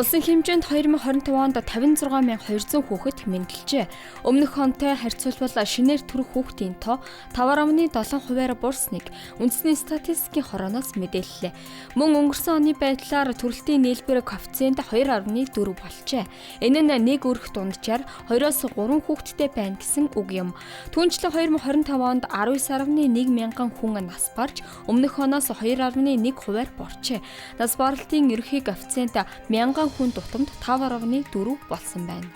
Улсын хэмжээнд 2025 онд 56,200 хүүхэд мэндэлжээ. Өмнөх онтой харьцуулбал шинээр төрөх хүүхдийн тоо 5.7%-аар буурсныг үндэсний статистикийн хорооноос мэдээллээ. Мөн өнгөрсөн оны байдлаар төрөлтийн нийлбэр коэффициент 2.4 болжээ. Энэ нь нэг өрх дунджаар 2-3 хүүхэдтэй байна гэсэн үг юм. Түүнчлэн 2025 онд 19.1 мянган хүн нас барж өмнөх оноос 2.1%-аар боржээ. Нас баралтын ерөнхий коэффициент мянган хүн тутамд 5.4 болсон байна.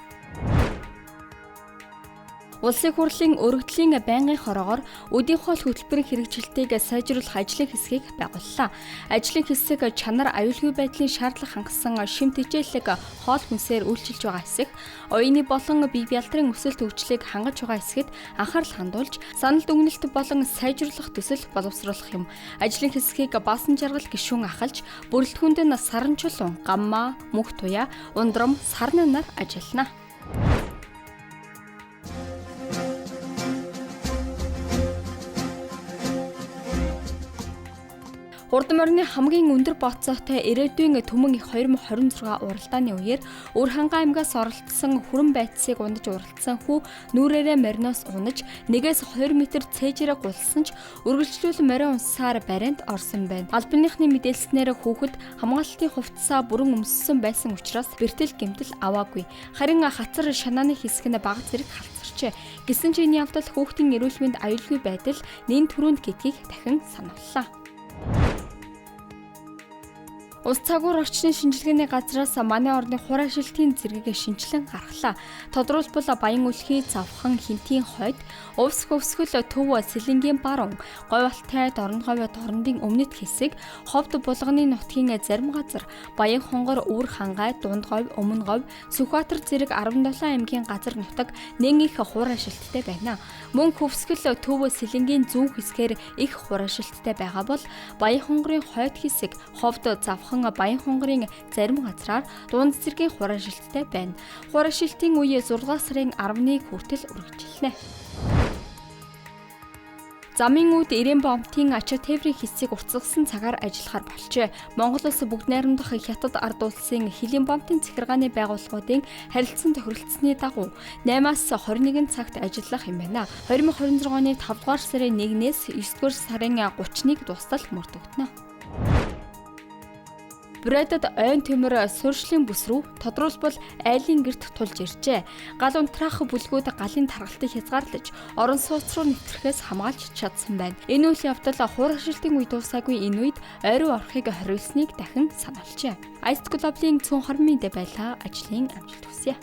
Улсын хурлын өргөдлийн байнгын хороогоор өдийн хоол хөтөлбөрийн хэрэгжилтийг сайжруулах ажлын хэсгийг байгууллаа. Ажлын хэсэг чанар аюулгүй байдлын шаардлага хангасан шимт хичээллэг хоол хүнсээр үйлчилж байгаа хэсэг, оюуны болон бие бялдрын өсөлт хөгжлийг хангаж байгаа хэсгэд анхаарал хандуулж, санал дүгнэлт болон сайжруулах төсөл боловсруулах юм. Ажлын хэсгийг баасан жаргал гишүүн ахалж, бүрэлдэхүүнд нь саранчулуун, гаммаа, мөх туяа, ундрам, сарны нар ажиллана. Хурдан морины хамгийн өндөр бооцоотой ирээдүйн төмөн их 2026 уралдааны үеэр Өр хангаан аймгаас оролцсон хүрэн байцсыг ундаж уралдсан хүү нүрээрээ мориноос унаж 1-2 м цээжээрээ гулсан ч үргэлжлүүлэн морион унсаар барианд орсон байна. Албаныхны мэдээлснээр хүүхэд хамгаалалтын хувцсаа бүрэн өмссөн байсан учраас бэртэл гэмтэл аваагүй. Харин хацар шанааны хэсэг нь бага зэрэг халдсарчээ. Гэсэн ч энэ явдал хүүхдийн эрүүл мэнд аюулгүй байдал нэн түрүүнд гэдгийг дахин санууллаа. Улс цагуур орчны шинжилгээний газраас манай орны хураа шилтийн зэргийг шинжилэн гаргалаа. Тодруулбал Баян үлхий, Завхан, Хинтийн хойд, Увс хөвсгөл, Төв, Сэлэнгийн баруун, Говьалтай, Дорнговь, Дорндын өмнөд хэсэг, Ховд булганы нутгийн зарим газар, Баян хонгор, Үр хангай, Дундговь, Өмнө говь, Сүхбаатар зэрэг 17 аймгийн газар нутаг нэн их хураа шилттэй байна. Мөн хөвсгөл, Төв, Сэлэнгийн зүүн хэсгээр их хураа шилттэй байгаа бол Баян хонгорын хойд хэсэг, Ховд, Завхан, Баян хонгорын зарим газраар дунд цэргийн хураа шилттэй байна. Хураа шилтийн үе 6 сарын 11 хүртэл үргэлжилнэ. Замын үед Ирээн бомтын ачаа тээврийн хэсгийг уртсгасан цагаар ажиллахаар болжээ. Монгол улс бүгд найрамдах хятад ард улсын хилийн бомтын захиргааны байгууллагуудын харилцан тохиролцсны дагуу 8-аас 21 цагт ажиллах юм байна. 2026 оны 5 дугаар сарын 1-ээс 9 дугаар сарын 31-нд дуустал мөрдөгдөнө. Брэдэд ойн төмөр суурьшлийн бүс рүү тодруулбал айлын гэрт тулж иржээ. Гал унтраах бүлгүүд галын таргалтыг хязгаарлаж, орон сууц руу нэвтрэхээс хамгаалж чадсан байна. Энэ үйл явдал хураа шилтийн үе дуусаагүй энэ үед ойрын орохыг хориулсныг дахин сануулжээ. Ice Global-ийн цөөн хормын дэ байлаа ажлын амжилт хүсье.